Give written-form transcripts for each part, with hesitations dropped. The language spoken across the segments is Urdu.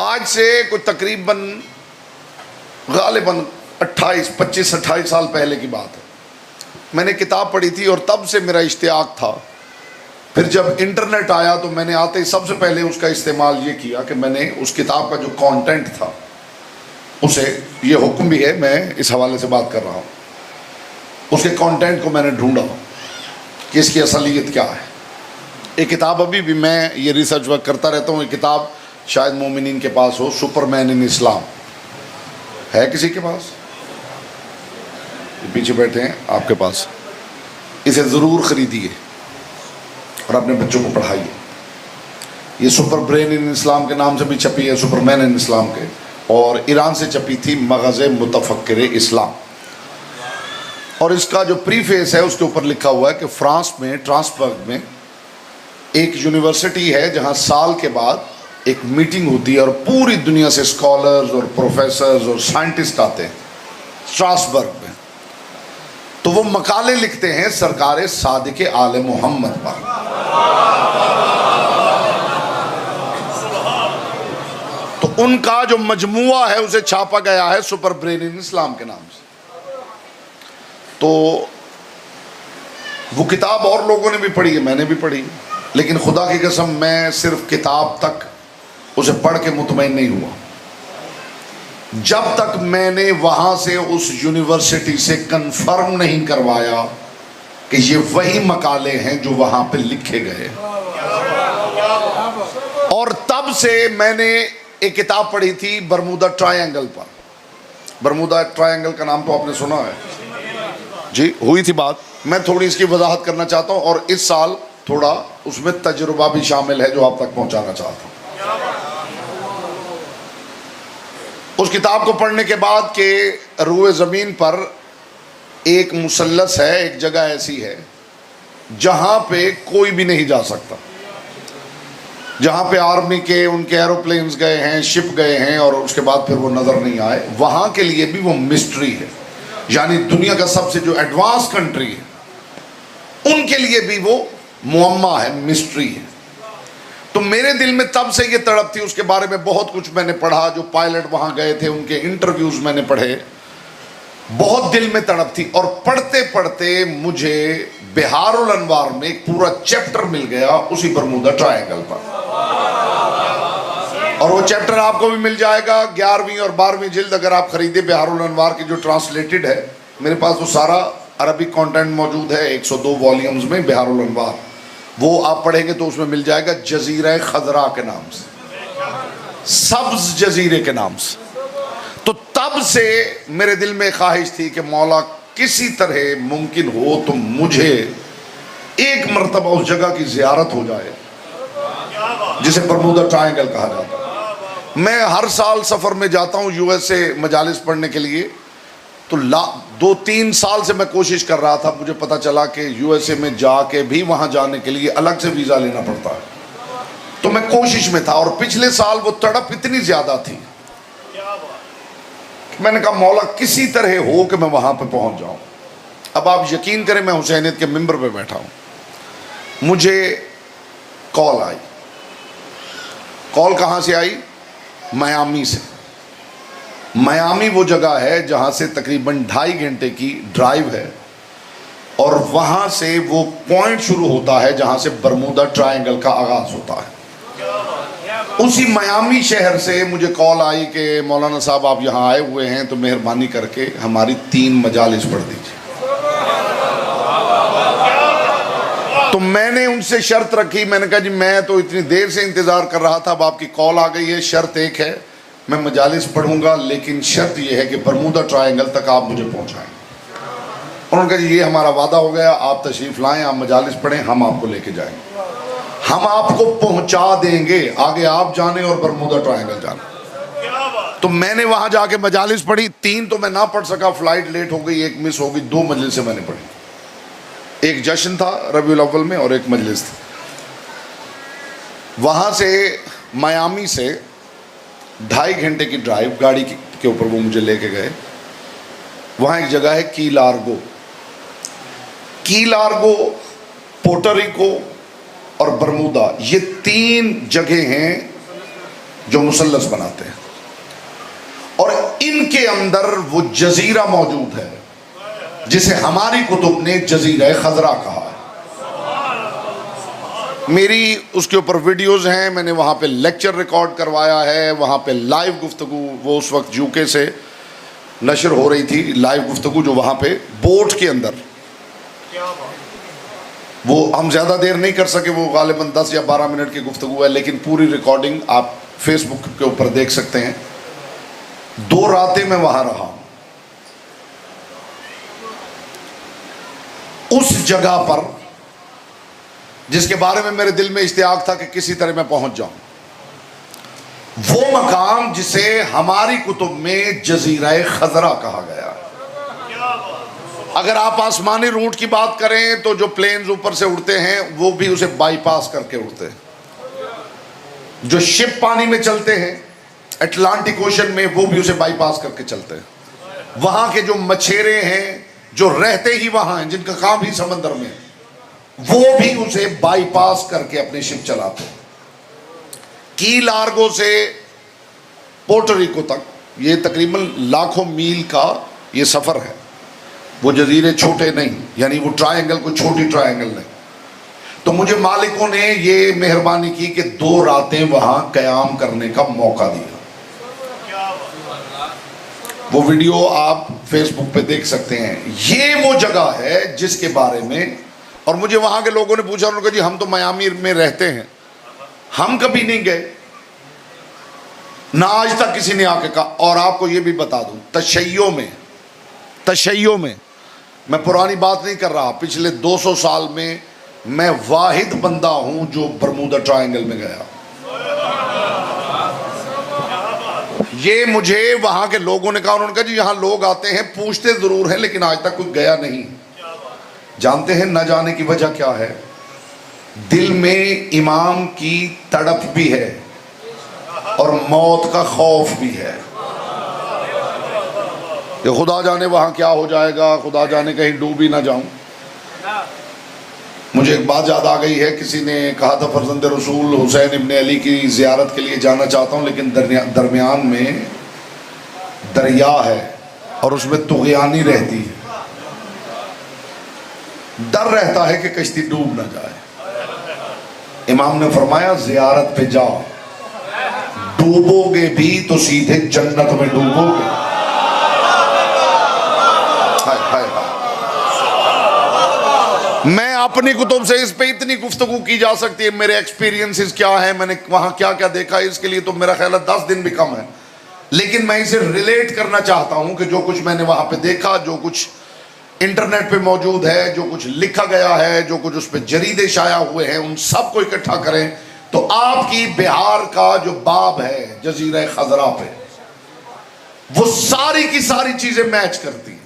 آج سے کوئی تقریباً غالباً 25-28 سال پہلے کی بات ہے. میں نے کتاب پڑھی تھی اور تب سے میرا اشتیاق تھا. پھر جب انٹرنیٹ آیا تو میں نے آتے ہی سب سے پہلے اس کا استعمال یہ کیا کہ میں نے اس کتاب کا جو کانٹینٹ تھا اسے، یہ حکم بھی ہے، میں اس حوالے سے بات کر رہا ہوں، اس کے کانٹینٹ کو میں نے ڈھونڈا کہ اس کی اصلیت کیا ہے. یہ کتاب ابھی بھی میں یہ ریسرچ ورک کرتا رہتا ہوں. یہ کتاب شاید مومنین کے پاس ہو، سپر مین ان اسلام. ہے کسی کے پاس؟ پیچھے بیٹھے ہیں آپ کے پاس. اسے ضرور خریدیے اور اپنے بچوں کو پڑھائیے. یہ سپر برین ان اسلام کے نام سے بھی چھپی ہے، سپر مین ان اسلام کے، اور ایران سے چھپی تھی مغز متفکر اسلام. اور اس کا جو پریفیس ہے اس کے اوپر لکھا ہوا ہے کہ فرانس میں ٹرانسبرگ میں ایک یونیورسٹی ہے جہاں سال کے بعد ایک میٹنگ ہوتی ہے اور پوری دنیا سے اسکالرز اور پروفیسرز اور سائنٹسٹ آتے ہیں اسٹراسبرگ میں. تو وہ مقالے لکھتے ہیں سرکار صادق آل محمد پر. تو ان کا جو مجموعہ ہے اسے چھاپا گیا ہے سپر برین ان اسلام کے نام سے. تو وہ کتاب اور لوگوں نے بھی پڑھی ہے، میں نے بھی پڑھی، لیکن خدا کی قسم میں صرف کتاب تک اسے پڑھ کے مطمئن نہیں ہوا جب تک میں نے وہاں سے اس یونیورسٹی سے کنفرم نہیں کروایا کہ یہ وہی مقالے ہیں جو وہاں پہ لکھے گئے. اور تب سے میں نے ایک کتاب پڑھی تھی برمودا ٹرائنگل پر. برمودا ٹرائنگل کا نام تو آپ نے سنا ہے جی، ہوئی تھی بات. میں تھوڑی اس کی وضاحت کرنا چاہتا ہوں اور اس سال تھوڑا اس میں تجربہ بھی شامل ہے جو آپ تک پہنچانا چاہتا ہوں. اس کتاب کو پڑھنے کے بعد کہ روئے زمین پر ایک مثلث ہے، ایک جگہ ایسی ہے جہاں پہ کوئی بھی نہیں جا سکتا، جہاں پہ آرمی کے ان کے ایروپلینز گئے ہیں، شپ گئے ہیں اور اس کے بعد پھر وہ نظر نہیں آئے. وہاں کے لیے بھی وہ مسٹری ہے، یعنی دنیا کا سب سے جو ایڈوانس کنٹری ہے ان کے لیے بھی وہ معمہ ہے، مسٹری ہے. تو میرے دل میں تب سے یہ تڑپ تھی. اس کے بارے میں بہت کچھ میں نے پڑھا، جو پائلٹ وہاں گئے تھے ان کے انٹرویوز میں نے پڑھے. بہت دل میں تڑپ تھی اور پڑھتے پڑھتے مجھے بہار الانوار میں ایک پورا چیپٹر مل گیا اسی برمودا ٹرائنگل پر. اور وہ چیپٹر آپ کو بھی مل جائے گا 11ویں اور 12ویں جلد اگر آپ خریدے بہار الانوار کی جو ٹرانسلیٹڈ ہے. میرے پاس وہ سارا عربک کانٹینٹ موجود ہے 102 والیومز میں بہار الانوار. وہ آپ پڑھیں گے تو اس میں مل جائے گا جزیرہ خضرا کے نام سے، سبز جزیرے کے نام سے. تو تب سے میرے دل میں خواہش تھی کہ مولا کسی طرح ممکن ہو تو مجھے ایک مرتبہ اس جگہ کی زیارت ہو جائے جسے برمودا ٹرائنگل کہا جاتا ہے. میں ہر سال سفر میں جاتا ہوں یو ایس اے مجالس پڑھنے کے لیے. تو 2-3 سال سے میں کوشش کر رہا تھا. مجھے پتا چلا کہ یو ایس اے میں جا کے بھی وہاں جانے کے لیے الگ سے ویزا لینا پڑتا ہے. تو میں کوشش میں تھا اور پچھلے سال وہ تڑپ اتنی زیادہ تھی میں نے کہا مولا کسی طرح ہو کہ میں وہاں پہ پہنچ جاؤں. اب آپ یقین کریں میں حسینیت کے ممبر پہ بیٹھا ہوں، مجھے کال آئی. کال کہاں سے آئی؟ میامی سے. میامی وہ جگہ ہے جہاں سے تقریباً 2.5 گھنٹے کی ڈرائیو ہے اور وہاں سے وہ پوائنٹ شروع ہوتا ہے جہاں سے برمودا ٹرائنگل کا آغاز ہوتا ہے. اسی میامی شہر سے مجھے کال آئی کہ مولانا صاحب آپ یہاں آئے ہوئے ہیں تو مہربانی کر کے ہماری 3 مجالس پڑھ دیجیے. تو میں نے ان سے شرط رکھی. میں نے کہا جی میں تو اتنی دیر سے انتظار کر رہا تھا، اب آپ کی کال آ گئی ہے. شرط ایک ہے، میں مجالس پڑھوں گا لیکن شرط یہ ہے کہ برمودا ٹرائنگل تک آپ مجھے پہنچائیں. انہوں نے کہا جی یہ ہمارا وعدہ ہو گیا، آپ تشریف لائیں، آپ مجالس پڑھیں، ہم آپ کو لے کے جائیں گے، ہم آپ کو پہنچا دیں گے، آگے آپ جانیں اور برمودا ٹرائنگل جانیں. تو میں نے وہاں جا کے مجالس پڑھی. 3 تو میں نہ پڑھ سکا، فلائٹ لیٹ ہو گئی، ایک مس ہو گئی. 2 مجلسیں میں نے پڑھی. ایک جشن تھا ربیع الاول میں اور ایک مجلس تھی. وہاں سے میامی سے 2.5 گھنٹے کی ڈرائیو گاڑی کے اوپر وہ مجھے لے کے گئے. وہاں ایک جگہ ہے کی لارگو. کی لارگو، پورٹو ریکو اور برمودا، یہ 3 جگہیں ہیں جو مثلث بناتے ہیں، اور ان کے اندر وہ جزیرہ موجود ہے جسے ہماری کتب نے جزیرہ خضرا کہا ہے۔ میری اس کے اوپر ویڈیوز ہیں، میں نے وہاں پہ لیکچر ریکارڈ کروایا ہے، وہاں پہ لائیو گفتگو، وہ اس وقت UK سے نشر ہو رہی تھی لائیو گفتگو، جو وہاں پہ بوٹ کے اندر، وہ ہم زیادہ دیر نہیں کر سکے، وہ غالباً 10 یا 12 منٹ کی گفتگو ہے، لیکن پوری ریکارڈنگ آپ فیس بک کے اوپر دیکھ سکتے ہیں۔ 2 راتیں میں وہاں رہا ہوں، اس جگہ پر جس کے بارے میں میرے دل میں اشتیاق تھا کہ کسی طرح میں پہنچ جاؤں، وہ مقام جسے ہماری کتب میں جزیرہ خضرا کہا گیا ہے۔ اگر آپ آسمانی روٹ کی بات کریں تو جو پلینز اوپر سے اڑتے ہیں وہ بھی اسے بائی پاس کر کے اڑتے ہیں، جو شپ پانی میں چلتے ہیں اٹلانٹک اوشن میں وہ بھی اسے بائی پاس کر کے چلتے ہیں۔ وہاں کے جو مچھیرے ہیں جو رہتے ہی وہاں ہیں، جن کا کام ہی سمندر میں ہے، وہ بھی اسے بائی پاس کر کے اپنے شپ چلاتے ہیں۔ کی لارگو سے پورٹریکو تک یہ تقریباً لاکھوں میل کا یہ سفر ہے۔ وہ جزیرے چھوٹے نہیں، یعنی وہ ٹرائنگل کوئی چھوٹی ٹرائنگل نہیں۔ تو مجھے مالکوں نے یہ مہربانی کی کہ 2 راتیں وہاں قیام کرنے کا موقع دیا۔ وہ ویڈیو آپ فیس بک پہ دیکھ سکتے ہیں۔ یہ وہ جگہ ہے جس کے بارے میں، اور مجھے وہاں کے لوگوں نے پوچھا، انہوں نے کہا جی ہم تو میامی میں رہتے ہیں، ہم کبھی نہیں گئے، نہ آج تک کسی نے آ کے کہا۔ اور آپ کو یہ بھی بتا دوں، تشیع میں میں پرانی بات نہیں کر رہا، پچھلے 200 سال میں واحد بندہ ہوں جو برمودا ٹرائنگل میں گیا۔ یہ مجھے وہاں کے لوگوں نے کہا، انہوں نے کہا جی یہاں لوگ آتے ہیں، پوچھتے ضرور ہیں لیکن آج تک کوئی گیا نہیں۔ جانتے ہیں نہ جانے کی وجہ کیا ہے؟ دل میں امام کی تڑپ بھی ہے اور موت کا خوف بھی ہے کہ خدا جانے وہاں کیا ہو جائے گا، خدا جانے کہیں ڈوب ہی نہ جاؤں۔ مجھے ایک بات یاد آ گئی ہے، کسی نے کہا تھا فرزند رسول حسین ابن علی کی زیارت کے لیے جانا چاہتا ہوں، لیکن درمیان میں دریا ہے اور اس میں طغیانی رہتی ہے، ڈر رہتا ہے کہ کشتی ڈوب نہ جائے۔ امام نے فرمایا زیارت پہ جاؤ، ڈوبو گے بھی تو سیدھے جنت میں ڈوبو گے۔ میں اپنی کتب سے اس پہ اتنی گفتگو کی جا سکتی ہے، میرے ایکسپیرینسز کیا ہیں، میں نے وہاں کیا کیا دیکھا، اس کے لیے تو میرا خیال ہے 10 دن بھی کم ہے، لیکن میں اسے ریلیٹ کرنا چاہتا ہوں کہ جو کچھ میں نے وہاں پہ دیکھا، جو کچھ انٹرنیٹ پہ موجود ہے، جو کچھ لکھا گیا ہے، جو کچھ اس پہ جریدے شائع ہوئے ہیں، ان سب کو اکٹھا کریں تو آپ کی بہار کا جو باب ہے جزیرہ خضرا پہ، وہ ساری کی ساری چیزیں میچ کرتی ہیں۔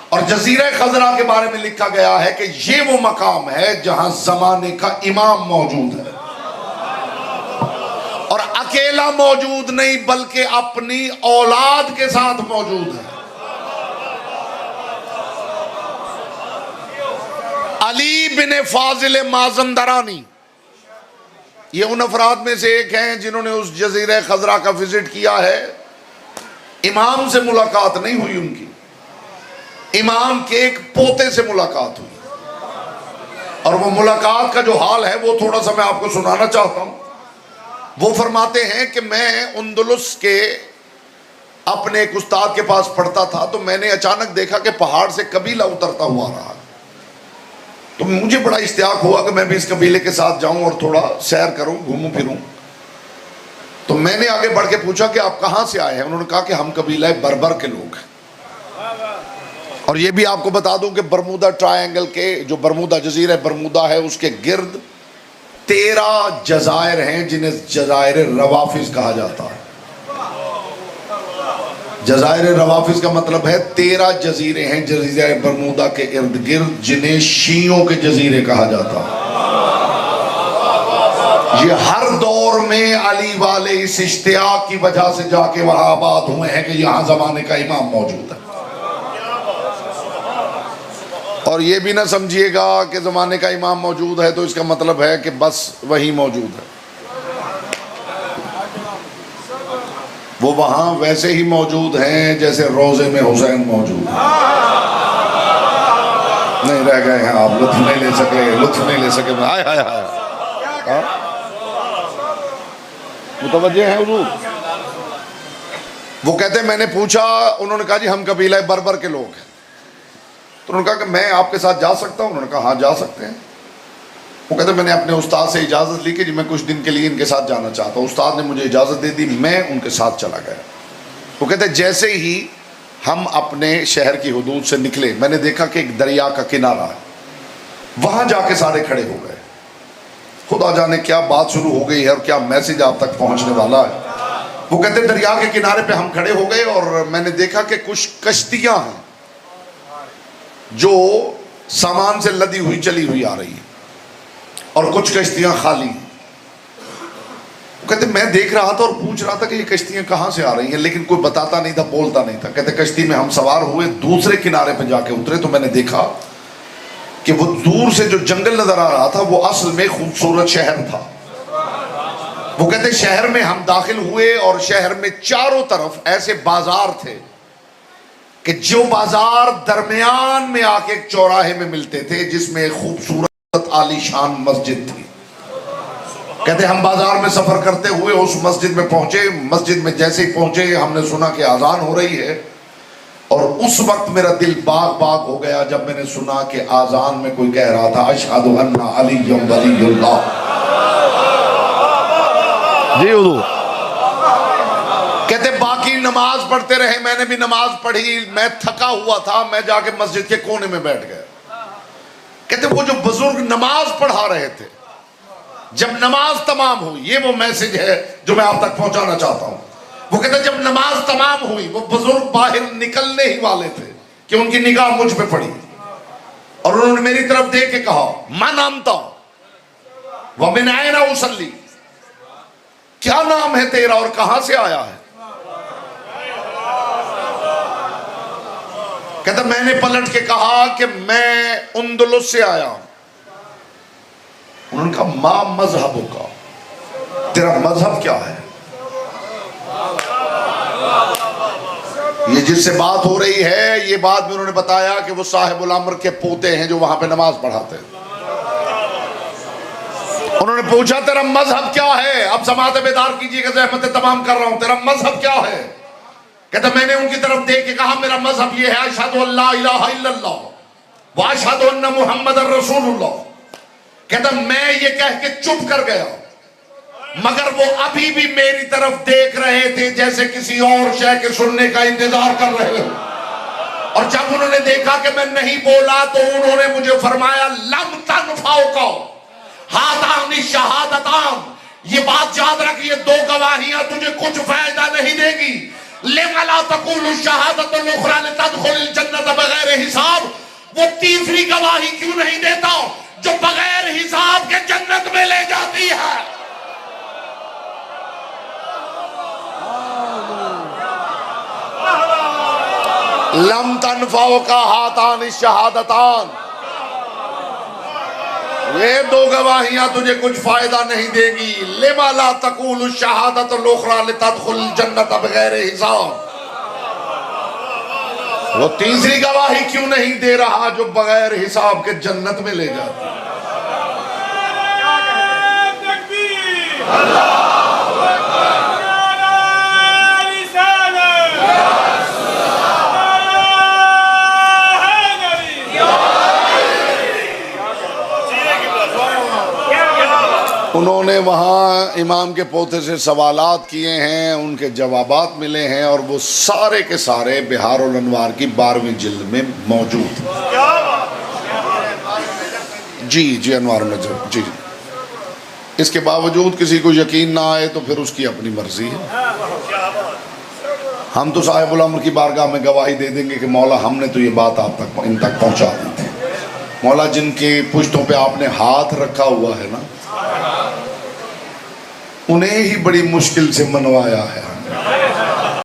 اور جزیرہ خضرا کے بارے میں لکھا گیا ہے کہ یہ وہ مقام ہے جہاں زمانے کا امام موجود ہے، اور اکیلا موجود نہیں بلکہ اپنی اولاد کے ساتھ موجود ہے۔ علی بن فاضل مازندرانی یہ ان افراد میں سے ایک ہیں جنہوں نے اس جزیرہ خضرا کا وزٹ کیا ہے۔ امام سے ملاقات نہیں ہوئی ان کی، امام کے ایک پوتے سے ملاقات ہوئی، اور وہ ملاقات کا جو حال ہے وہ تھوڑا سا میں آپ کو سنانا چاہتا ہوں۔ وہ فرماتے ہیں کہ میں اندلس کے اپنے ایک استاد کے پاس پڑھتا تھا، تو میں نے اچانک دیکھا کہ پہاڑ سے قبیلہ اترتا ہوا آ رہا، تو مجھے بڑا اشتیاق ہوا کہ میں بھی اس قبیلے کے ساتھ جاؤں اور تھوڑا سیر کروں، گھوموں پھروں۔ تو میں نے آگے بڑھ کے پوچھا کہ آپ کہاں سے آئے ہیں؟ انہوں نے کہا کہ ہم قبیلہ بربر کے لوگ ہیں۔ اور یہ بھی آپ کو بتا دوں کہ برمودا ٹرائنگل کے جو برمودا جزیرہ برمودا ہے اس کے گرد 13 جزائر ہیں جنہیں جزائر روافظ کہا جاتا ہے۔ جزائر روافظ کا مطلب ہے 13 جزیرے ہیں جزیرہ برمودا کے ارد گرد جنہیں شیعوں کے جزیرے کہا جاتا ہے۔ یہ ہر دور میں علی والے اس اشتیاق کی وجہ سے جا کے وہاں آباد ہوئے ہیں کہ یہاں زمانے کا امام موجود ہے۔ اور یہ بھی نہ سمجھیے گا کہ زمانے کا امام موجود ہے تو اس کا مطلب ہے کہ بس وہی موجود ہے۔ وہ وہاں ویسے ہی موجود ہیں جیسے روضے میں حسین موجود ہیں. نہیں رہ گئے ہیں آپ, لطف نہیں لے سکے, لطف نہیں لے سکے. ہائے ہائے ہائے, متوجہ ہیں حضور؟ وہ کہتے ہیں میں نے پوچھا, انہوں نے کہا جی ہم قبیلہ بربر کے لوگ ہیں. تو انہوں نے کہا کہ میں آپ کے ساتھ جا سکتا ہوں؟ انہوں نے کہا ہاں جا سکتے ہیں. وہ کہتے ہیں میں نے اپنے استاد سے اجازت لی کہ جی میں کچھ دن کے لیے ان کے ساتھ جانا چاہتا ہوں. استاد نے مجھے اجازت دے دی, میں ان کے ساتھ چلا گیا. وہ کہتے ہیں جیسے ہی ہم اپنے شہر کی حدود سے نکلے, میں نے دیکھا کہ ایک دریا کا کنارہ ہے, وہاں جا کے سارے کھڑے ہو گئے. خدا جانے کیا بات شروع ہو گئی ہے اور کیا میسج آپ تک پہنچنے والا ہے. وہ کہتے ہیں دریا کے کنارے پہ ہم کھڑے ہو گئے اور میں نے دیکھا کہ کچھ کشتیاں ہیں جو سامان سے لدی ہوئی چلی ہوئی آ رہی ہیں اور کچھ کشتیاں خالی ہیں. وہ کہتے میں دیکھ رہا تھا اور پوچھ رہا تھا کہ یہ کشتیاں کہاں سے آ رہی ہیں, لیکن کوئی بتاتا نہیں تھا, بولتا نہیں تھا. کہتے کشتی میں ہم سوار ہوئے, دوسرے کنارے پہ جا کے اترے تو میں نے دیکھا کہ وہ دور سے جو جنگل نظر آ رہا تھا وہ اصل میں خوبصورت شہر تھا. وہ کہتے شہر میں ہم داخل ہوئے اور شہر میں چاروں طرف ایسے بازار تھے کہ جو بازار درمیان میں آ کے ایک چوراہے میں ملتے تھے جس میں ایک خوبصورت عالی شان مسجد تھی. کہتے ہم بازار میں سفر کرتے ہوئے اس مسجد میں پہنچے. مسجد میں جیسے ہی پہنچے ہم نے سنا کہ اذان ہو رہی ہے, اور اس وقت میرا دل باغ باغ ہو گیا جب میں نے سنا کہ اذان میں کوئی کہہ رہا تھا اشہد ان علی ولی اللہ. جی حضور. کہتے باقی نماز پڑھتے رہے, میں نے بھی نماز پڑھی, میں تھکا ہوا تھا, میں جا کے مسجد کے کونے میں بیٹھ گیا. کہتے وہ جو بزرگ نماز پڑھا رہے تھے, جب نماز تمام ہوئی, یہ وہ میسج ہے جو میں آپ تک پہنچانا چاہتا ہوں. وہ کہتے جب نماز تمام ہوئی وہ بزرگ باہر نکلنے ہی والے تھے کہ ان کی نگاہ مجھ پہ پڑی اور انہوں نے میری طرف دیکھ کے کہا من انت ومن این اصلی, کیا نام ہے تیرا اور کہاں سے آیا ہے؟ کہتا میں نے پلٹ کے کہا کہ میں اندلس سے آیا ہوں. انہوں نے کہا ما مذہبوں کا, تیرا مذہب کیا ہے؟ یہ جس سے بات ہو رہی ہے یہ بات میں انہوں نے بتایا کہ وہ صاحب الامر کے پوتے ہیں جو وہاں پہ نماز پڑھاتے ہیں. انہوں نے پوچھا تیرا مذہب کیا ہے؟ اب سماعت بیدار کیجئے کہ زحمتیں تمام کر رہا ہوں, تیرا مذہب کیا ہے؟ کہتا میں نے ان کی طرف دیکھ کے کہا میرا مذہب یہ ہے اشہد ان لا الہ الا اللہ واشہد ان محمد رسول اللہ. کہتا میں یہ کہہ کے چپ کر گیا, مگر وہ ابھی بھی میری طرف دیکھ رہے تھے جیسے کسی اور شے کے سننے کا انتظار کر رہے ہو. اور جب انہوں نے دیکھا کہ میں نہیں بولا تو انہوں نے مجھے فرمایا لم تنفعک ہاتان الشہادتان, یہ بات یاد رکھ یہ دو گواہیاں تجھے کچھ فائدہ نہیں دے گی. لما لا تقول الشہادۃ الاخری لتدخل الجنۃ بغیر حساب, وہ تیسری گواہی کیوں نہیں دیتا جو بغیر حساب کے جنت میں لے جاتی ہے؟ لم تنفعک ہاتان الشہادتان, یہ دو گواہیاں تجھے کچھ فائدہ نہیں دے گی. لما لا تقول الشہادۃ الاخری لتدخل الجنۃ بغیر حساب, وہ تیسری گواہی کیوں نہیں دے رہا جو بغیر حساب کے جنت میں لے جاتی ہے؟ انہوں نے وہاں امام کے پوتے سے سوالات کیے ہیں, ان کے جوابات ملے ہیں, اور وہ سارے کے سارے بہار الانوار کی 12ویں جلد میں موجود ہیں. جی انوار میں جی. اس کے باوجود کسی کو یقین نہ آئے تو پھر اس کی اپنی مرضی ہے. ہم تو صاحب الامر کی بارگاہ میں گواہی دے دیں گے کہ مولا ہم نے تو یہ بات آپ تک ان تک پہنچا دی تھی. مولا جن کی پشتوں پہ آپ نے ہاتھ رکھا ہوا ہے نا, انہیں ہی بڑی مشکل سے منوایا ہے.